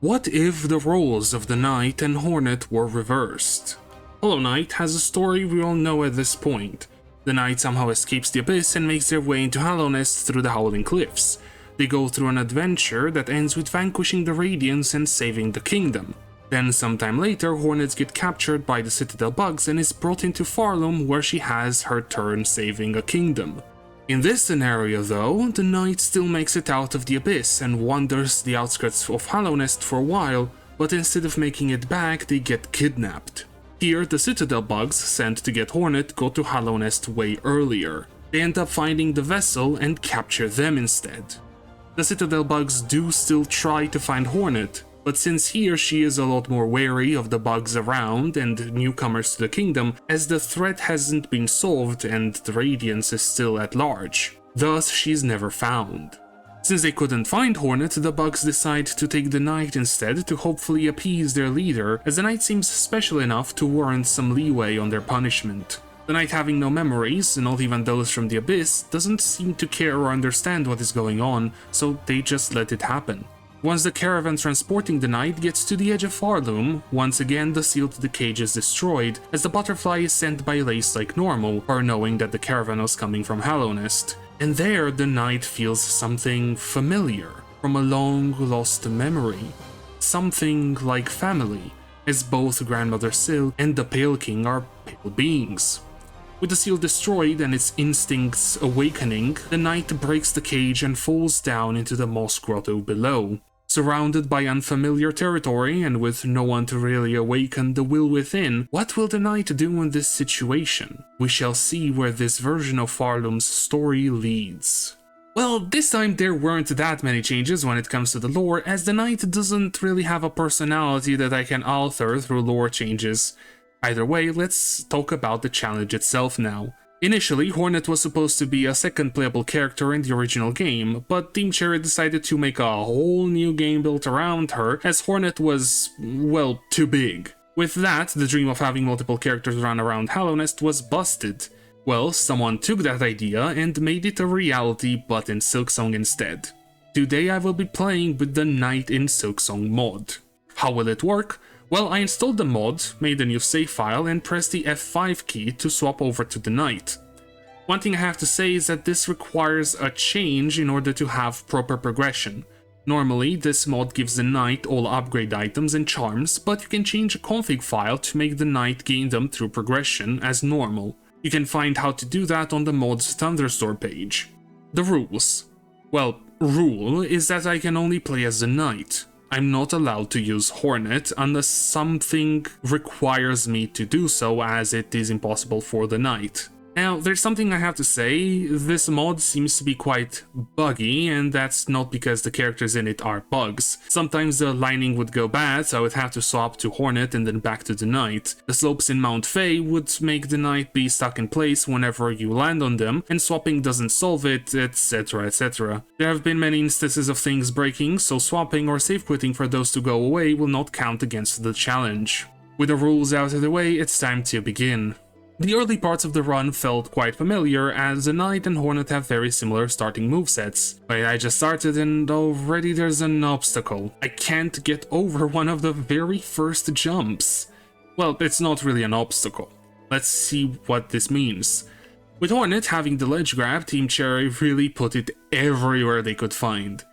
What if the roles of the Knight and Hornet were reversed? Hollow Knight has a story we all know at this point. The Knight somehow escapes the Abyss and makes their way into Hallownest through the Howling Cliffs. They go through an adventure that ends with vanquishing the Radiants and saving the kingdom. Then sometime later, Hornet gets captured by the Citadel bugs and is brought into Pharloom, where she has her turn saving a kingdom. In this scenario though, the Knight still makes it out of the Abyss and wanders the outskirts of Hallownest for a while, but instead of making it back, they get kidnapped. Here, the Citadel bugs sent to get Hornet go to Hallownest way earlier. They end up finding the vessel and capture them instead. The Citadel bugs do still try to find Hornet, but since he or she is a lot more wary of the bugs around and newcomers to the kingdom, as the threat hasn't been solved and the Radiance is still at large. Thus, she's never found. Since they couldn't find Hornet, the bugs decide to take the Knight instead to hopefully appease their leader, as the Knight seems special enough to warrant some leeway on their punishment. The Knight, having no memories, not even those from the Abyss, doesn't seem to care or understand what is going on, so they just let it happen. Once the caravan transporting the Knight gets to the edge of Pharloom, once again the seal to the cage is destroyed, as the butterfly is sent by Lace like normal, her knowing that the caravan was coming from Hallownest. And there the Knight feels something familiar, from a long-lost memory. Something like family, as both Grandmother Sil and the Pale King are pale beings. With the seal destroyed and its instincts awakening, the Knight breaks the cage and falls down into the moss grotto below. Surrounded by unfamiliar territory and with no one to really awaken the will within, what will the Knight do in this situation? We shall see where this version of Pharloom's story leads. Well, this time there weren't that many changes when it comes to the lore, as the Knight doesn't really have a personality that I can alter through lore changes. Either way, let's talk about the challenge itself now. Initially, Hornet was supposed to be a second playable character in the original game, but Team Cherry decided to make a whole new game built around her, as Hornet was, well, too big. With that, the dream of having multiple characters run around Hallownest was busted. Well, someone took that idea and made it a reality, but in Silksong instead. Today I will be playing with the Knight in Silksong mod. How will it work? Well, I installed the mod, made a new save file, and pressed the F5 key to swap over to the Knight. One thing I have to say is that this requires a change in order to have proper progression. Normally, this mod gives the Knight all upgrade items and charms, but you can change a config file to make the Knight gain them through progression as normal. You can find how to do that on the mod's Thunderstore page. The rules. Well, rule is that I can only play as the Knight. I'm not allowed to use Hornet unless something requires me to do so, as it is impossible for the Knight. Now, there's something I have to say. This mod seems to be quite buggy, and that's not because the characters in it are bugs. Sometimes the lining would go bad, so I would have to swap to Hornet and then back to the Knight. The slopes in Mount Fae would make the Knight be stuck in place whenever you land on them, and swapping doesn't solve it, etc, etc. There have been many instances of things breaking, so swapping or save quitting for those to go away will not count against the challenge. With the rules out of the way, it's time to begin. The early parts of the run felt quite familiar, as the Knight and Hornet have very similar starting movesets. But I just started and already there's an obstacle. I can't get over one of the very first jumps. Well, it's not really an obstacle. Let's see what this means. With Hornet having the ledge grab, Team Cherry really put it everywhere they could find.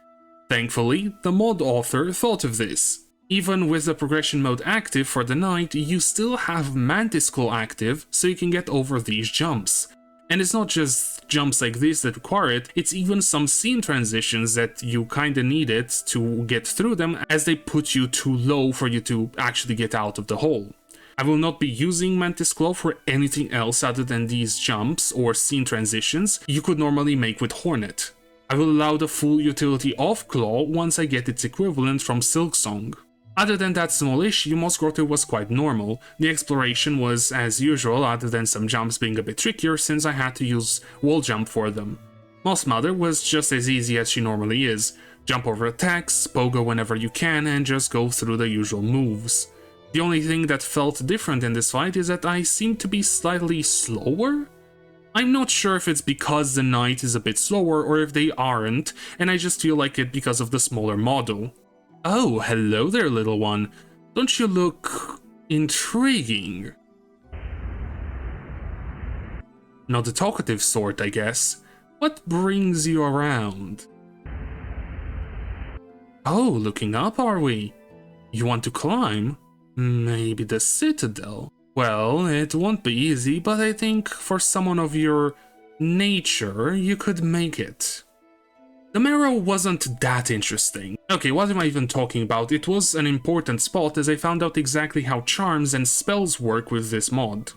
Thankfully, the mod author thought of this. Even with the progression mode active for the Knight, you still have Mantis Claw active, so you can get over these jumps. And it's not just jumps like this that require it, it's even some scene transitions that you kinda need it to get through them, as they put you too low for you to actually get out of the hole. I will not be using Mantis Claw for anything else other than these jumps or scene transitions you could normally make with Hornet. I will allow the full utility of Claw once I get its equivalent from Silksong. Other than that small issue, Moss Grotto was quite normal. The exploration was as usual, other than some jumps being a bit trickier since I had to use wall jump for them. Moss Mother was just as easy as she normally is. Jump over attacks, pogo whenever you can, and just go through the usual moves. The only thing that felt different in this fight is that I seem to be slightly slower? I'm not sure if it's because the Knight is a bit slower or if they aren't, and I just feel like it because of the smaller model. Oh, hello there, little one. Don't you look intriguing? Not the talkative sort, I guess. What brings you around? Oh, looking up, are we? You want to climb? Maybe the Citadel? Well, it won't be easy, but I think for someone of your nature, you could make it. The marrow wasn't that interesting. Okay, what am I even talking about? It was an important spot as I found out exactly how charms and spells work with this mod.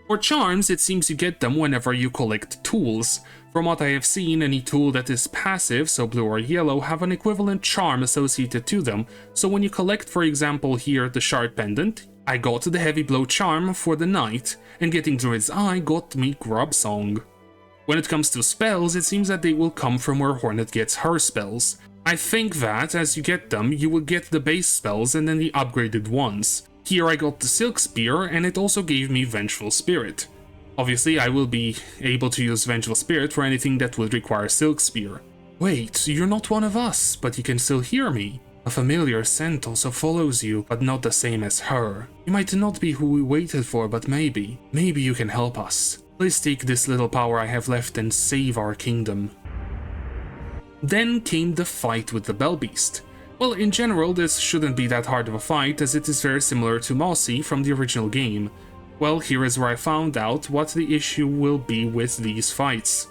For charms, it seems you get them whenever you collect tools. From what I have seen, any tool that is passive, so blue or yellow, have an equivalent charm associated to them, so when you collect, for example here, the shard pendant, I got the heavy blow charm for the knight, and getting Druid's Eye got me Grub Song. When it comes to spells, it seems that they will come from where Hornet gets her spells. I think that, as you get them, you will get the base spells and then the upgraded ones. Here I got the Silk Spear, and it also gave me Vengeful Spirit. Obviously, I will be able to use Vengeful Spirit for anything that would require Silk Spear. Wait, you're not one of us, but you can still hear me. A familiar scent also follows you, but not the same as her. You might not be who we waited for, but maybe you can help us. Please take this little power I have left and save our kingdom. Then came the fight with the Bell Beast. Well, in general, this shouldn't be that hard of a fight, as it is very similar to Mossy from the original game. Well, here is where I found out what the issue will be with these fights.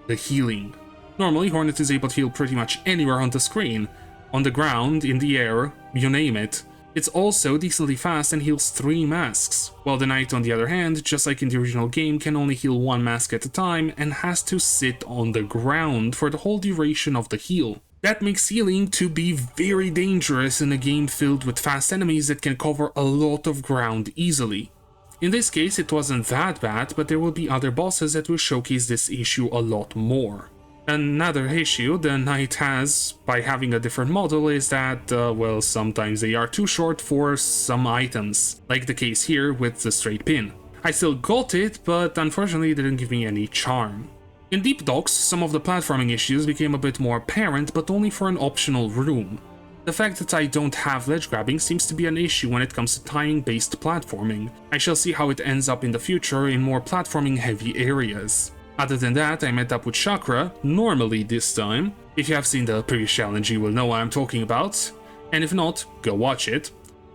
The healing. Normally, Hornet is able to heal pretty much anywhere on the screen. On the ground, in the air, you name it. It's also decently fast and heals 3 masks, while the Knight on the other hand, just like in the original game, can only heal 1 mask at a time and has to sit on the ground for the whole duration of the heal. That makes healing to be very dangerous in a game filled with fast enemies that can cover a lot of ground easily. In this case it wasn't that bad, but there will be other bosses that will showcase this issue a lot more. Another issue the Knight has by having a different model is that, well, sometimes they are too short for some items, like the case here with the straight pin. I still got it, but unfortunately it didn't give me any charm. In Deep Docks, some of the platforming issues became a bit more apparent, but only for an optional room. The fact that I don't have ledge grabbing seems to be an issue when it comes to timing-based platforming. I shall see how it ends up in the future in more platforming-heavy areas. Other than that, I met up with Chakra, normally this time. If you have seen the previous challenge, you will know what I'm talking about, and if not, go watch it.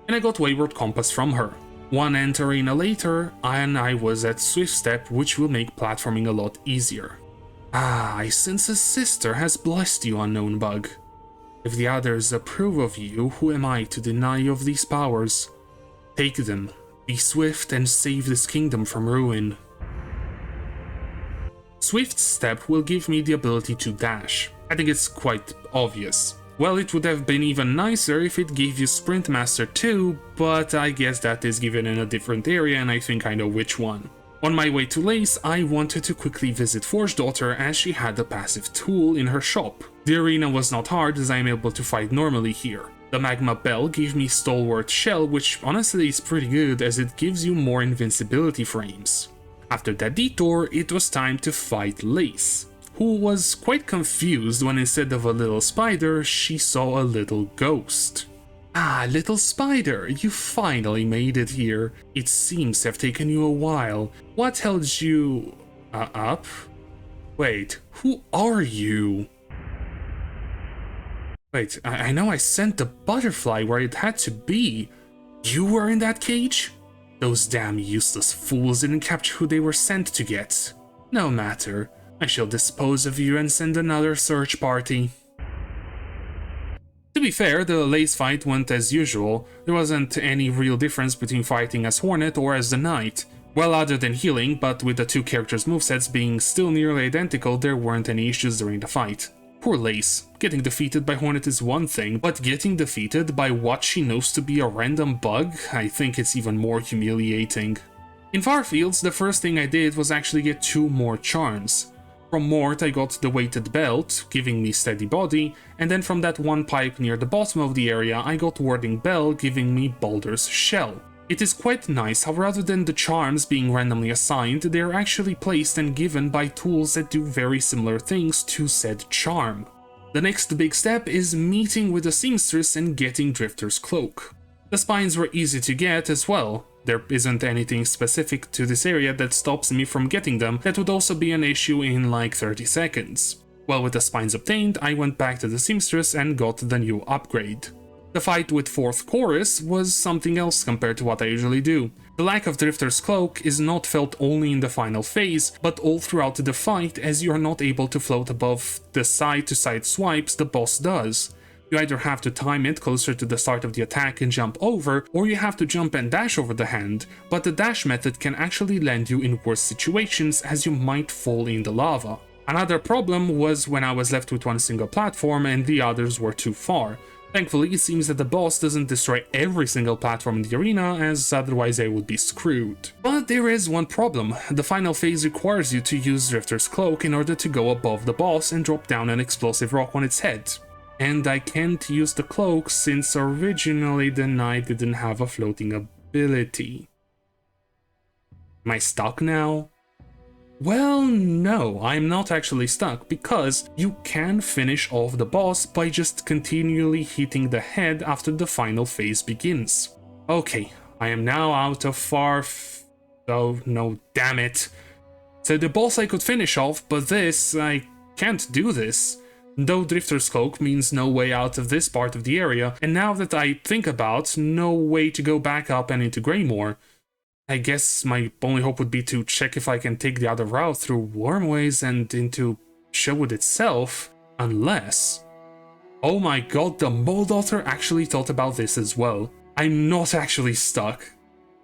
And I got Wayward Compass from her. One Ant Arena later, and I was at Swift Step, which will make platforming a lot easier. Ah, I sense a sister has blessed you, unknown bug. If the others approve of you, who am I to deny you of these powers? Take them, be swift, and save this kingdom from ruin. Swift Step will give me the ability to dash. I think it's quite obvious. Well, it would have been even nicer if it gave you Sprint Master too, but I guess that is given in a different area and I think I know which one. On my way to Lace, I wanted to quickly visit Forge Daughter as she had a passive tool in her shop. The arena was not hard as I am able to fight normally here. The Magma Bell gave me Stalwart Shell, which honestly is pretty good as it gives you more invincibility frames. After that detour, it was time to fight Lace, who was quite confused when instead of a little spider, she saw a little ghost. Ah, little spider, you finally made it here. It seems to have taken you a while. What held you... up? Wait, who are you? Wait, I know I sent the butterfly where it had to be. You were in that cage? Those damn useless fools didn't capture who they were sent to get. No matter, I shall dispose of you and send another search party. To be fair, the Lace fight went as usual. There wasn't any real difference between fighting as Hornet or as the Knight. Well, other than healing, but with the two characters' movesets being still nearly identical, there weren't any issues during the fight. Poor Lace. Getting defeated by Hornet is one thing, but getting defeated by what she knows to be a random bug, I think it's even more humiliating. In Farfields, the first thing I did was actually get 2 more charms. From Mort I got the weighted belt, giving me steady body, and then from that one pipe near the bottom of the area I got Warding Bell, giving me Baldur's Shell. It is quite nice how rather than the charms being randomly assigned, they are actually placed and given by tools that do very similar things to said charm. The next big step is meeting with the seamstress and getting Drifter's cloak. The spines were easy to get as well. There isn't anything specific to this area that stops me from getting them. That would also be an issue in like 30 seconds. Well, with the spines obtained, I went back to the seamstress and got the new upgrade. The fight with 4th Chorus was something else compared to what I usually do. The lack of Drifter's cloak is not felt only in the final phase, but all throughout the fight, as you are not able to float above the side-to-side swipes the boss does. You either have to time it closer to the start of the attack and jump over, or you have to jump and dash over the hand, but the dash method can actually land you in worse situations as you might fall in the lava. Another problem was when I was left with one single platform and the others were too far. Thankfully, it seems that the boss doesn't destroy every single platform in the arena, as otherwise I would be screwed. But there is one problem. The final phase requires you to use Drifter's cloak in order to go above the boss and drop down an explosive rock on its head. And I can't use the cloak since originally the knight didn't have a floating ability. Am I stuck now? Well, no, I'm not actually stuck, because you can finish off the boss by just continually hitting the head after the final phase begins. Okay, I am now out of oh no, damn it. So the boss I could finish off, but this, I can't do this. Though Drifter's cloak means no way out of this part of the area, and now that I think about, no way to go back up and into Greymore. I guess my only hope would be to check if I can take the other route through Wormways and into Shellwood itself, unless... Oh my god, the Mole Daughter actually thought about this as well. I'm not actually stuck.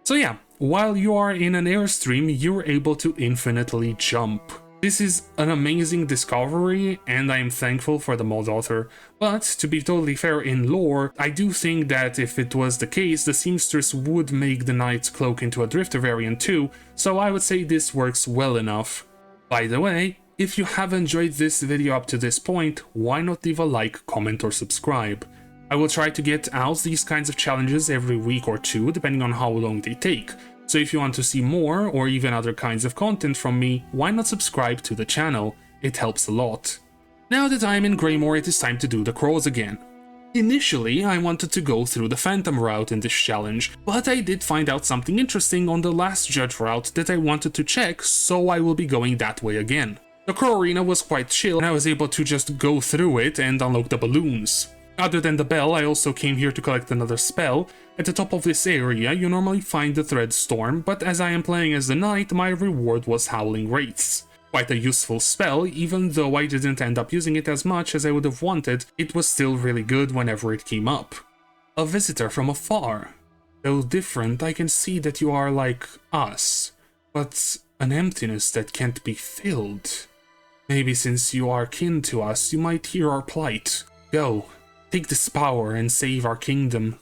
So yeah, while you are in an airstream, you're able to infinitely jump. This is an amazing discovery, and I am thankful for the Mole Daughter, but to be totally fair in lore, I do think that if it was the case, the seamstress would make the knight's cloak into a drifter variant too, so I would say this works well enough. By the way, if you have enjoyed this video up to this point, why not leave a like, comment or subscribe? I will try to get out these kinds of challenges every week or two, depending on how long they take. So if you want to see more, or even other kinds of content from me, why not subscribe to the channel? It helps a lot. Now that I'm in Greymore, it is time to do the crawls again. Initially, I wanted to go through the Phantom route in this challenge, but I did find out something interesting on the last Judge route that I wanted to check, so I will be going that way again. The Crow Arena was quite chill, and I was able to just go through it and unlock the balloons. Other than the bell, I also came here to collect another spell. At the top of this area, you normally find the Thread Storm, but as I am playing as the knight, my reward was Howling Wraiths. Quite a useful spell, even though I didn't end up using it as much as I would have wanted, it was still really good whenever it came up. A visitor from afar. Though different, I can see that you are like us, but an emptiness that can't be filled. Maybe since you are kin to us, you might hear our plight. Go. Take this power and save our kingdom.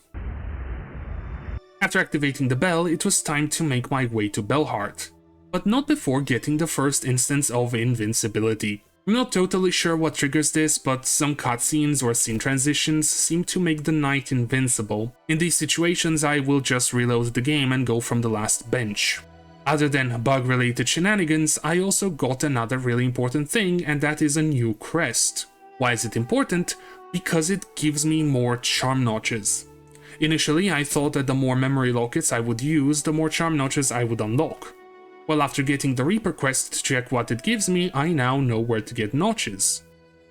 After activating the bell, it was time to make my way to Bellheart, but not before getting the first instance of invincibility. I'm not totally sure what triggers this, but some cutscenes or scene transitions seem to make the knight invincible. In these situations, I will just reload the game and go from the last bench. Other than bug-related shenanigans, I also got another really important thing, and that is a new crest. Why is it important? Because it gives me more charm notches. Initially, I thought that the more memory lockets I would use, the more charm notches I would unlock. Well, after getting the Reaper quest to check what it gives me, I now know where to get notches.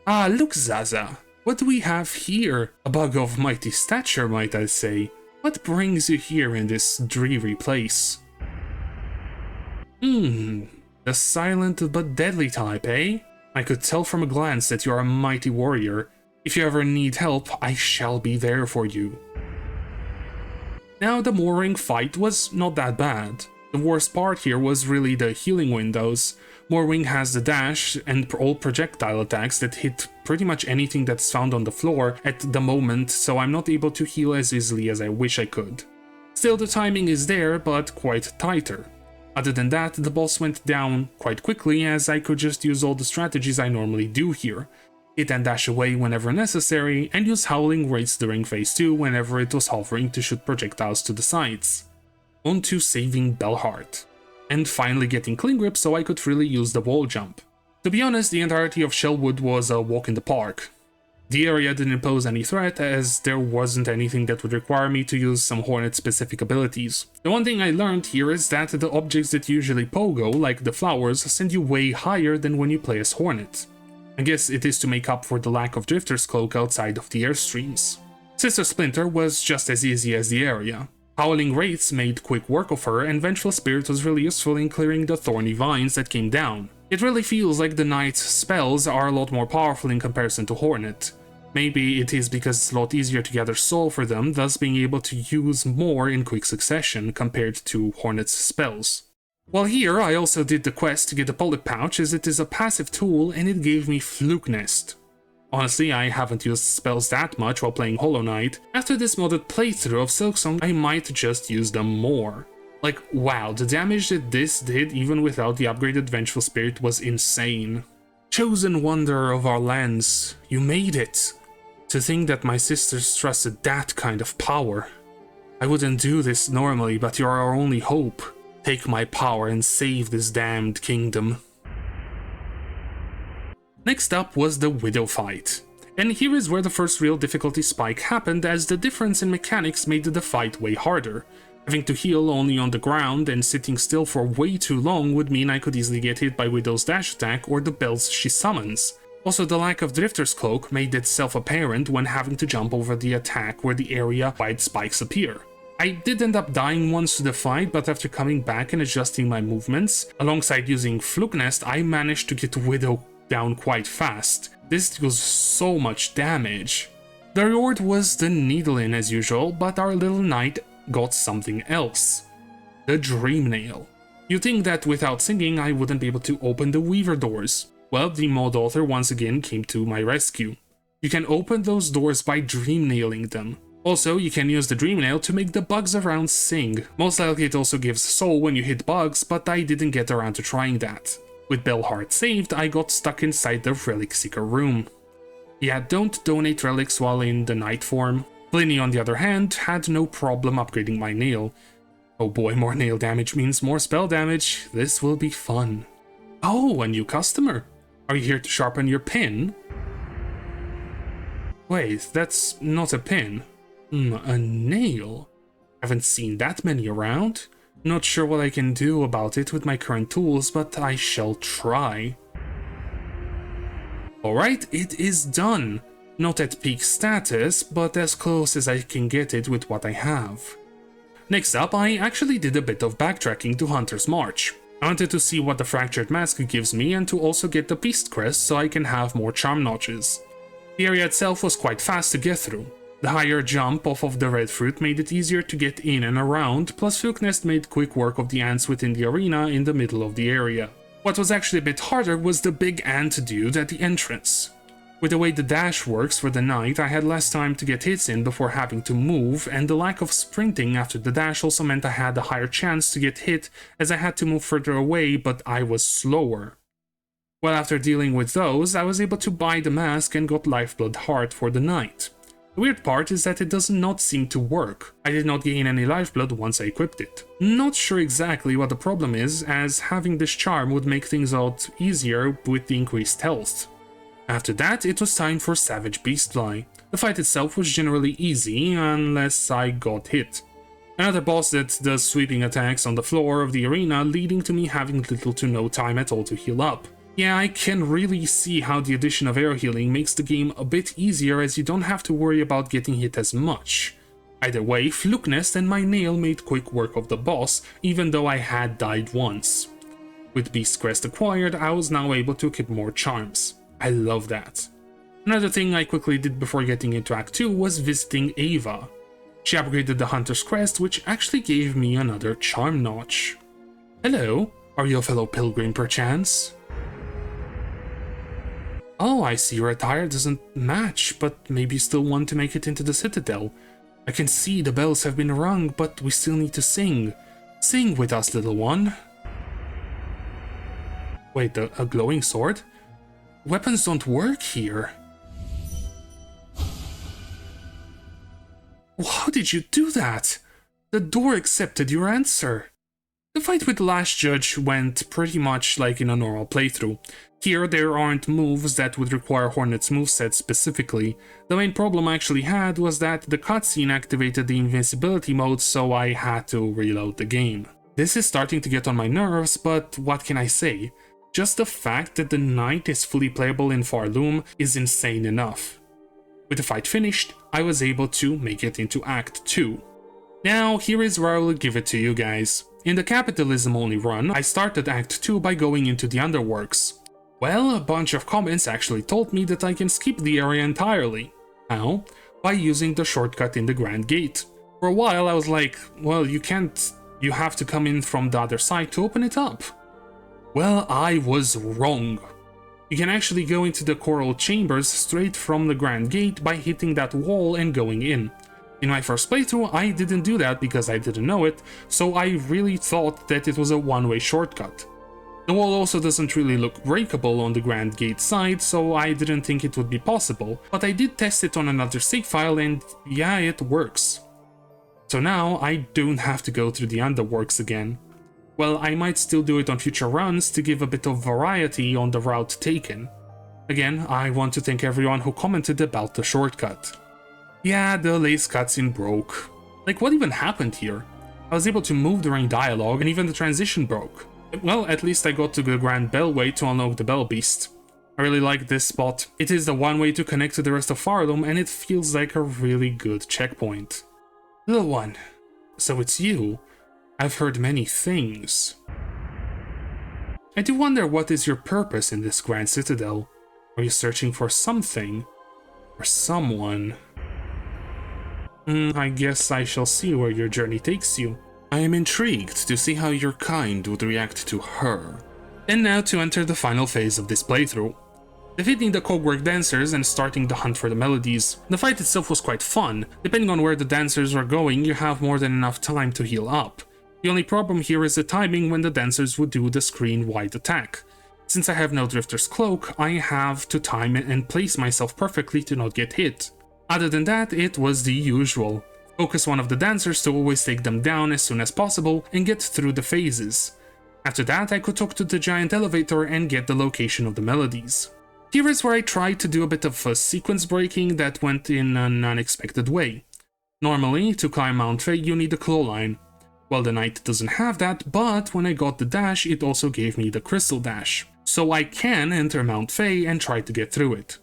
Ah, look, Zaza! What do we have here? A bug of mighty stature, might I say. What brings you here in this dreary place? The silent but deadly type, eh? I could tell from a glance that you are a mighty warrior. If you ever need help, I shall be there for you. Now, the mooring fight was not that bad. The worst part here was really the healing windows. Moorwing has the dash and all projectile attacks that hit pretty much anything that's found on the floor at the moment, so I'm not able to heal as easily as I wish I could. Still, the timing is there, but quite tighter. Other than that, the boss went down quite quickly, as I could just use all the strategies I normally do here. Hit and dash away whenever necessary, and use Howling Wraiths during phase 2 whenever it was hovering to shoot projectiles to the sides. On to saving Bellheart. And finally getting Clean Grip so I could freely use the wall jump. To be honest, the entirety of Shellwood was a walk in the park. The area didn't pose any threat, as there wasn't anything that would require me to use some Hornet-specific abilities. The one thing I learned here is that the objects that usually pogo, like the flowers, send you way higher than when you play as Hornet. I guess it is to make up for the lack of Drifter's Cloak outside of the airstreams. Sister Splinter was just as easy as the area. Howling Wraiths made quick work of her, and Vengeful Spirit was really useful in clearing the thorny vines that came down. It really feels like the Knight's spells are a lot more powerful in comparison to Hornet. Maybe it is because it's a lot easier to gather soul for them, thus being able to use more in quick succession compared to Hornet's spells. While here, I also did the quest to get a Polyp Pouch, as it is a passive tool and it gave me Fluke Nest. Honestly, I haven't used spells that much while playing Hollow Knight. After this modded playthrough of Silksong, I might just use them more. Like, wow, the damage that this did even without the upgraded Vengeful Spirit was insane. Chosen wonder of our lands, you made it. To think that my sisters trusted that kind of power. I wouldn't do this normally, but you're our only hope. Take my power and save this damned kingdom. Next up was the Widow fight. And here is where the first real difficulty spike happened, as the difference in mechanics made the fight way harder. Having to heal only on the ground and sitting still for way too long would mean I could easily get hit by Widow's dash attack or the bells she summons. Also, the lack of Drifter's Cloak made itself apparent when having to jump over the attack where the area-wide spikes appear. I did end up dying once to the fight, but after coming back and adjusting my movements, alongside using Fluke Nest, I managed to get Widow down quite fast. This deals so much damage. The reward was the Needle-In as usual, but our little knight got something else. The Dream Nail. You'd think that without singing I wouldn't be able to open the Weaver doors. Well, the mod author once again came to my rescue. You can open those doors by dream nailing them. Also, you can use the Dream Nail to make the bugs around sing. Most likely it also gives soul when you hit bugs, but I didn't get around to trying that. With Bellheart saved, I got stuck inside the Relic Seeker room. Yeah, don't donate relics while in the knight form. Pliny, on the other hand, had no problem upgrading my nail. Oh boy, more nail damage means more spell damage. This will be fun. Oh, a new customer. Are you here to sharpen your pin? Wait, that's not a pin. A nail? Haven't seen that many around. Not sure what I can do about it with my current tools, but I shall try. Alright, it is done. Not at peak status, but as close as I can get it with what I have. Next up, I actually did a bit of backtracking to Hunter's March. I wanted to see what the Fractured Mask gives me and to also get the Beast Crest so I can have more charm notches. The area itself was quite fast to get through. The higher jump off of the red fruit made it easier to get in and around, plus Fluke Nest made quick work of the ants within the arena in the middle of the area. What was actually a bit harder was the big ant dude at the entrance. With the way the dash works for the knight, I had less time to get hits in before having to move, and the lack of sprinting after the dash also meant I had a higher chance to get hit as I had to move further away, but I was slower. Well, after dealing with those, I was able to buy the mask and got Lifeblood Heart for the knight. The weird part is that it does not seem to work. I did not gain any lifeblood once I equipped it. Not sure exactly what the problem is, as having this charm would make things a lot easier with the increased health. After that, it was time for Savage Beastfly. The fight itself was generally easy, unless I got hit. Another boss that does sweeping attacks on the floor of the arena, leading to me having little to no time at all to heal up. Yeah, I can really see how the addition of air healing makes the game a bit easier, as you don't have to worry about getting hit as much. Either way, Fluke Nest and my nail made quick work of the boss, even though I had died once. With Beast Crest acquired, I was now able to equip more charms. I love that. Another thing I quickly did before getting into Act 2 was visiting Ava. She upgraded the Hunter's Crest, which actually gave me another charm notch. Hello, are you a fellow pilgrim perchance? Oh, I see your attire doesn't match, but maybe you still want to make it into the Citadel. I can see the bells have been rung, but we still need to sing. Sing with us, little one. Wait, a glowing sword? Weapons don't work here. How did you do that? The door accepted your answer. The fight with the last judge went pretty much like in a normal playthrough. Here, there aren't moves that would require Hornet's moveset specifically. The main problem I actually had was that the cutscene activated the invincibility mode, so I had to reload the game. This is starting to get on my nerves, but what can I say? Just the fact that the knight is fully playable in Pharloom is insane enough. With the fight finished, I was able to make it into Act 2. Now, here is where I will give it to you guys. In the capitalism only run, I started Act 2 by going into the Underworks. Well, a bunch of comments actually told me that I can skip the area entirely. How? By using the shortcut in the Grand Gate. For a while I was like, well, you can't, you have to come in from the other side to open it up. Well, I was wrong. You can actually go into the coral chambers straight from the Grand Gate by hitting that wall and going in. In my first playthrough, I didn't do that because I didn't know it, so I really thought that it was a one-way shortcut. The wall also doesn't really look breakable on the Grand Gate side, so I didn't think it would be possible, but I did test it on another save file and yeah, it works. So now I don't have to go through the Underworks again. Well, I might still do it on future runs to give a bit of variety on the route taken. Again, I want to thank everyone who commented about the shortcut. Yeah, the lace cutscene broke. Like, what even happened here? I was able to move during dialogue and even the transition broke. Well, at least I got to the Grand Bellway to unlock the Bell Beast. I really like this spot. It is the one way to connect to the rest of Pharloom and it feels like a really good checkpoint. Little one, so it's you. I've heard many things. I do wonder what is your purpose in this Grand Citadel. Are you searching for something? Or someone? I guess I shall see where your journey takes you. I am intrigued to see how your kind would react to her. And now to enter the final phase of this playthrough. Defeating the Cogwork dancers and starting the hunt for the melodies. The fight itself was quite fun. Depending on where the dancers are going, you have more than enough time to heal up. The only problem here is the timing when the dancers would do the screen-wide attack. Since I have no Drifter's Cloak, I have to time and place myself perfectly to not get hit. Other than that, it was the usual. Focus one of the dancers to always take them down as soon as possible and get through the phases. After that, I could talk to the giant elevator and get the location of the melodies. Here is where I tried to do a bit of a sequence breaking that went in an unexpected way. Normally, to climb Mount Fae, you need a claw line. Well, the knight doesn't have that, but when I got the dash, it also gave me the crystal dash. So I can enter Mount Fae and try to get through it.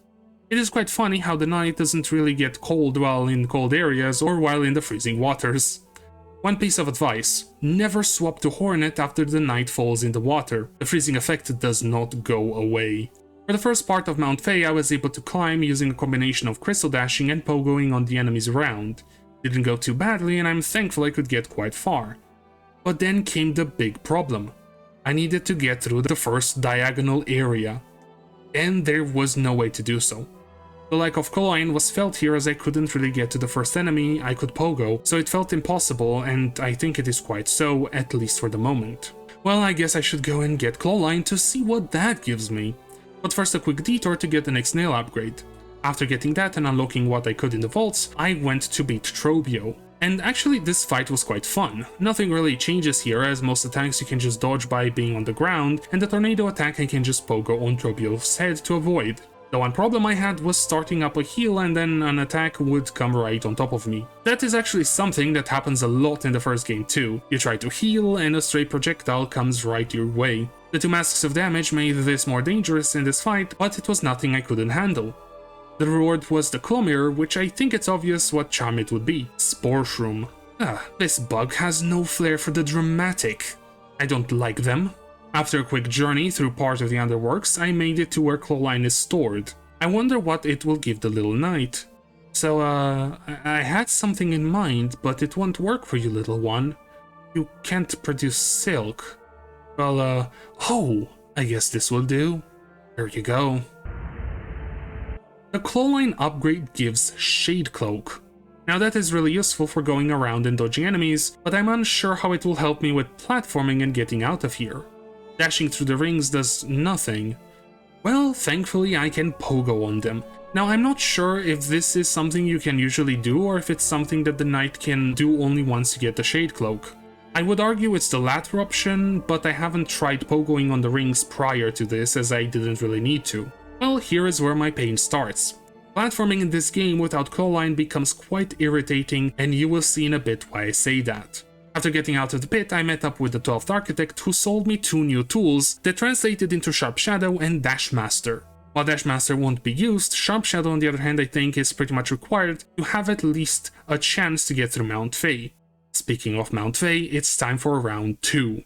It is quite funny how the knight doesn't really get cold while in cold areas or while in the freezing waters. One piece of advice, never swap to Hornet after the knight falls in the water. The freezing effect does not go away. For the first part of Mount Fae, I was able to climb using a combination of crystal dashing and pogoing on the enemies around. Didn't go too badly and I'm thankful I could get quite far. But then came the big problem. I needed to get through the first diagonal area. And there was no way to do so. The lack of clawing was felt here as I couldn't really get to the first enemy I could pogo, so it felt impossible and I think it is quite so, at least for the moment. Well, I guess I should go and get clawline to see what that gives me. But first a quick detour to get the next nail upgrade. After getting that and unlocking what I could in the vaults, I went to beat Trobio. And actually this fight was quite fun. Nothing really changes here as most attacks you can just dodge by being on the ground, and the tornado attack I can just pogo on Trobio's head to avoid. The one problem I had was starting up a heal and then an attack would come right on top of me. That is actually something that happens a lot in the first game too. You try to heal and a stray projectile comes right your way. The two masks of damage made this more dangerous in this fight, but it was nothing I couldn't handle. The reward was the claw mirror, which I think it's obvious what charm it would be. Spore Shroom. This bug has no flair for the dramatic. I don't like them. After a quick journey through part of the Underworks, I made it to where clawline is stored. I wonder what it will give the little knight. So, I had something in mind, but it won't work for you, little one. You can't produce silk. Well, oh, I guess this will do. There you go. The clawline upgrade gives Shade Cloak. Now that is really useful for going around and dodging enemies, but I'm unsure how it will help me with platforming and getting out of here. Dashing through the rings does nothing. Well, thankfully I can pogo on them. Now I'm not sure if this is something you can usually do or if it's something that the knight can do only once you get the Shade Cloak. I would argue it's the latter option, but I haven't tried pogoing on the rings prior to this as I didn't really need to. Well, here is where my pain starts. Platforming in this game without crowline becomes quite irritating, and you will see in a bit why I say that. After getting out of the pit, I met up with the 12th Architect who sold me 2 new tools that translated into Sharp Shadow and Dash Master. While Dash Master won't be used, Sharp Shadow on the other hand I think is pretty much required to have at least a chance to get through Mount Fae. Speaking of Mount Fae, it's time for round 2.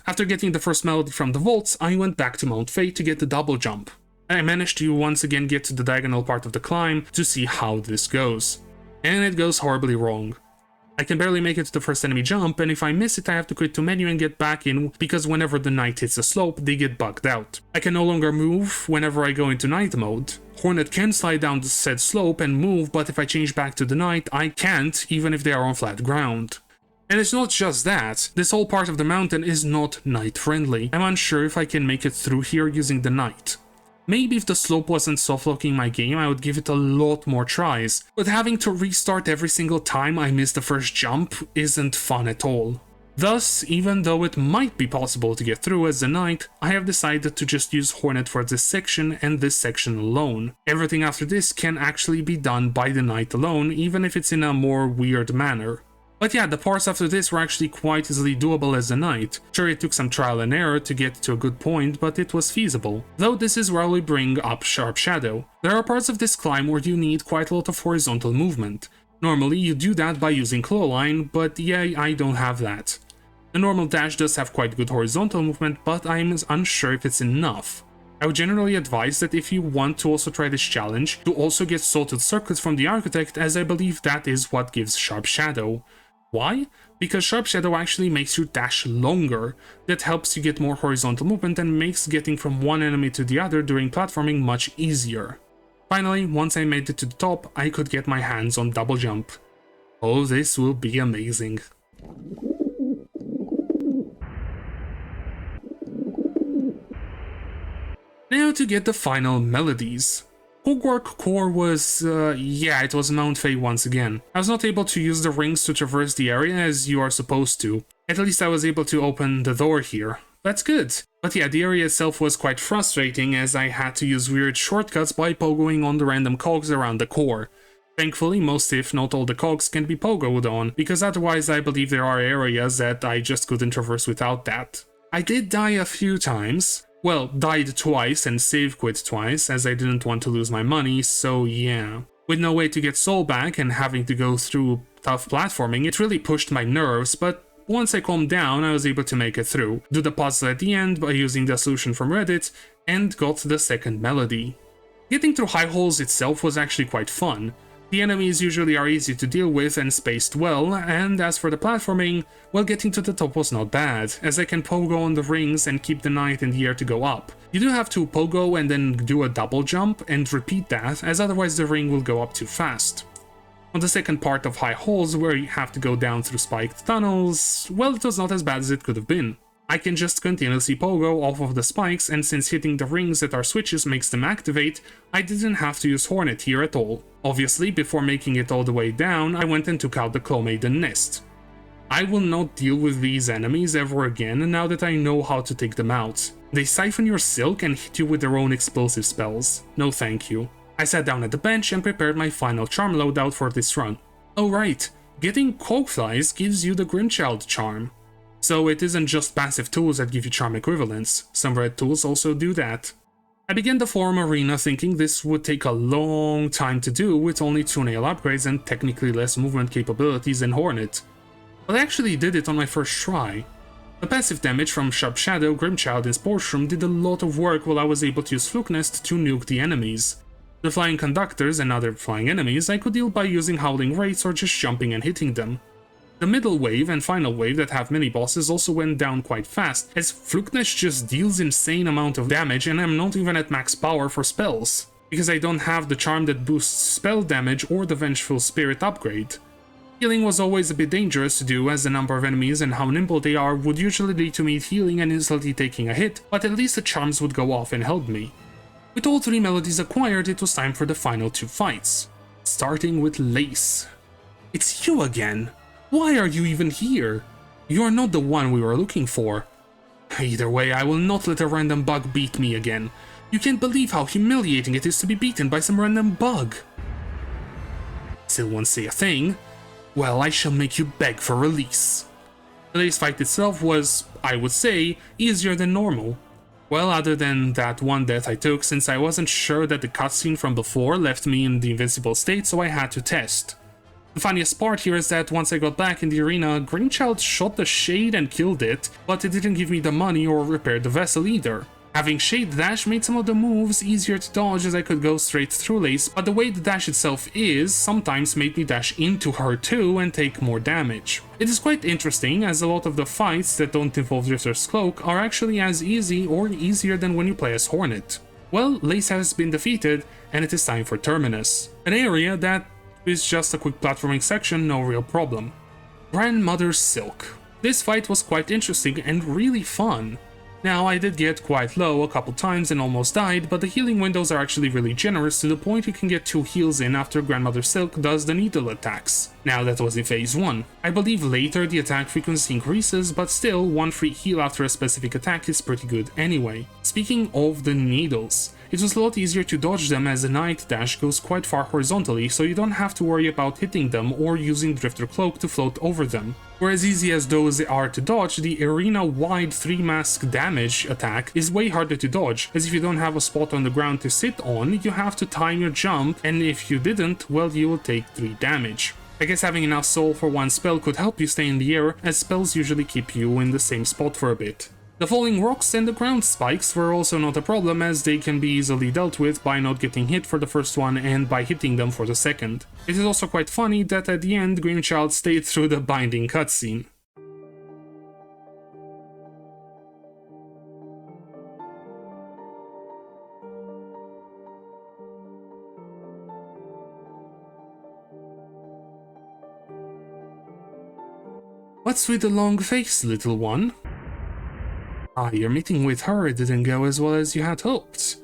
After getting the first melody from the vaults, I went back to Mount Fae to get the double jump. I managed to once again get to the diagonal part of the climb to see how this goes. And it goes horribly wrong. I can barely make it to the first enemy jump, and if I miss it I have to quit to menu and get back in because whenever the knight hits a slope, they get bugged out. I can no longer move whenever I go into knight mode. Hornet can slide down the said slope and move, but if I change back to the knight, I can't, even if they are on flat ground. And it's not just that, this whole part of the mountain is not knight friendly. I'm unsure if I can make it through here using the knight. Maybe if the slope wasn't soft-locking my game, I would give it a lot more tries, but having to restart every single time I miss the first jump isn't fun at all. Thus, even though it might be possible to get through as a knight, I have decided to just use Hornet for this section and this section alone. Everything after this can actually be done by the knight alone, even if it's in a more weird manner. But yeah, the parts after this were actually quite easily doable as a knight. Sure, it took some trial and error to get to a good point, but it was feasible. Though this is where we bring up Sharp Shadow. There are parts of this climb where you need quite a lot of horizontal movement. Normally you do that by using Clawline, but yeah, I don't have that. The normal dash does have quite good horizontal movement, but I'm unsure if it's enough. I would generally advise that if you want to also try this challenge, to also get Salted Circuits from the Architect, as I believe that is what gives Sharp Shadow. Why? Because Sharp Shadow actually makes your dash longer, that helps you get more horizontal movement and makes getting from one enemy to the other during platforming much easier. Finally, once I made it to the top, I could get my hands on double jump. Oh, this will be amazing. Now to get the final melodies. Hogwark Core was, it was Mount Fae once again. I was not able to use the rings to traverse the area as you are supposed to. At least I was able to open the door here. That's good. But yeah, the area itself was quite frustrating as I had to use weird shortcuts by pogoing on the random cogs around the core. Thankfully, most if not all the cogs can be pogoed on, because otherwise I believe there are areas that I just couldn't traverse without that. I did die a few times. Well, died twice and save quit twice, as I didn't want to lose my money, so yeah. With no way to get soul back and having to go through tough platforming, it really pushed my nerves, but once I calmed down, I was able to make it through, do the puzzle at the end by using the solution from Reddit, and got the second melody. Getting through high holes itself was actually quite fun. The enemies usually are easy to deal with and spaced well, and as for the platforming, well, getting to the top was not bad, as I can pogo on the rings and keep the knight in the air to go up. You do have to pogo and then do a double jump and repeat that, as otherwise the ring will go up too fast. On the second part of high holes, where you have to go down through spiked tunnels, well, it was not as bad as it could have been. I can just continuously pogo off of the spikes, and since hitting the rings that are switches makes them activate, I didn't have to use Hornet here at all. Obviously, before making it all the way down, I went and took out the Claw Maiden nest. I will not deal with these enemies ever again now that I know how to take them out. They siphon your silk and hit you with their own explosive spells. No thank you. I sat down at the bench and prepared my final charm loadout for this run. Oh right, getting Corkflies gives you the Grimchild charm. So it isn't just passive tools that give you charm equivalents, some red tools also do that. I began the forum arena thinking this would take a long time to do with only 2 nail upgrades and technically less movement capabilities than Hornet. But I actually did it on my first try. The passive damage from Sharp Shadow, Grimchild and Sportshroom did a lot of work while I was able to use Fluke Nest to nuke the enemies. The flying conductors and other flying enemies I could deal by using Howling Wraiths or just jumping and hitting them. The middle wave and final wave that have mini bosses also went down quite fast, as Fluke Nest just deals insane amount of damage and I'm not even at max power for spells, because I don't have the charm that boosts spell damage or the Vengeful Spirit upgrade. Healing was always a bit dangerous to do as the number of enemies and how nimble they are would usually lead to me healing and instantly taking a hit, but at least the charms would go off and help me. With all 3 melodies acquired, it was time for the final 2 fights, starting with Lace. It's you again! Why are you even here? You are not the one we were looking for. Either way, I will not let a random bug beat me again. You can't believe how humiliating it is to be beaten by some random bug. Still won't say a thing. Well, I shall make you beg for release. Today's fight itself was, I would say, easier than normal. Well, other than that one death I took, since I wasn't sure that the cutscene from before left me in the invincible state, so I had to test. The funniest part here is that once I got back in the arena, Greenchild shot the Shade and killed it, but it didn't give me the money or repair the vessel either. Having Shade dash made some of the moves easier to dodge as I could go straight through Lace, but the way the dash itself is sometimes made me dash into her too and take more damage. It is quite interesting, as a lot of the fights that don't involve Drifter's Cloak are actually as easy or easier than when you play as Hornet. Well, Lace has been defeated, and it is time for Terminus, an area that is just a quick platforming section, no real problem. Grandmother Silk. This fight was quite interesting and really fun. Now, I did get quite low a couple times and almost died, but the healing windows are actually really generous to the point you can get 2 heals in after Grandmother Silk does the needle attacks. Now, that was in phase 1. I believe later the attack frequency increases, but still, 1 free heal after a specific attack is pretty good anyway. Speaking of the needles, it was a lot easier to dodge them as the Night Dash goes quite far horizontally, so you don't have to worry about hitting them or using Drifter Cloak to float over them. Whereas easy as those are to dodge, the arena-wide 3-mask damage attack is way harder to dodge, as if you don't have a spot on the ground to sit on, you have to time your jump, and if you didn't, well, you will take 3 damage. I guess having enough soul for one spell could help you stay in the air, as spells usually keep you in the same spot for a bit. The falling rocks and the ground spikes were also not a problem, as they can be easily dealt with by not getting hit for the first one and by hitting them for the second. It is also quite funny that at the end Greenchild stayed through the binding cutscene. What's with the long face, little one? Your meeting with her didn't go as well as you had hoped.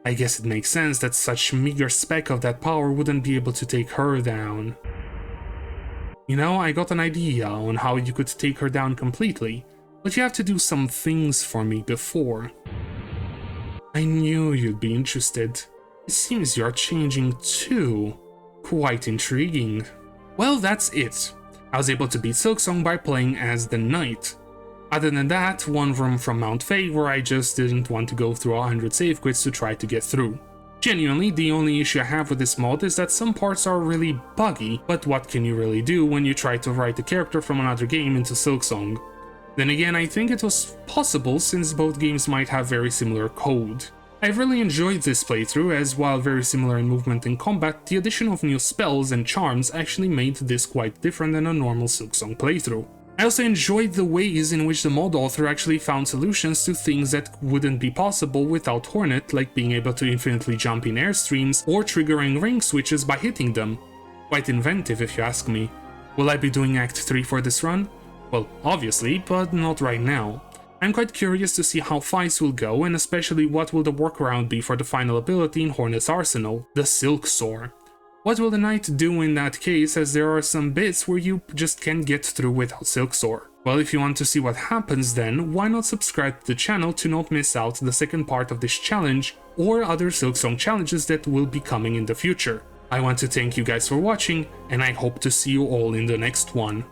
I guess it makes sense that such meager speck of that power wouldn't be able to take her down. You know, I got an idea on how you could take her down completely, but you have to do some things for me before. I knew you'd be interested. It seems you're changing too. Quite intriguing. Well, that's it. I was able to beat Silksong by playing as the Knight. Other than that, one room from Mount Fae where I just didn't want to go through 100 save quits to try to get through. Genuinely, the only issue I have with this mod is that some parts are really buggy, but what can you really do when you try to write a character from another game into Silksong? Then again, I think it was possible since both games might have very similar code. I've really enjoyed this playthrough, as while very similar in movement and combat, the addition of new spells and charms actually made this quite different than a normal Silksong playthrough. I also enjoyed the ways in which the mod author actually found solutions to things that wouldn't be possible without Hornet, like being able to infinitely jump in airstreams or triggering ring switches by hitting them. Quite inventive if you ask me. Will I be doing Act 3 for this run? Well, obviously, but not right now. I'm quite curious to see how fights will go, and especially what will the workaround be for the final ability in Hornet's arsenal, the Silksong. What will the Knight do in that case, as there are some bits where you just can't get through without Silksong? Well, if you want to see what happens then, why not subscribe to the channel to not miss out the second part of this challenge, or other Silksong challenges that will be coming in the future. I want to thank you guys for watching, and I hope to see you all in the next one.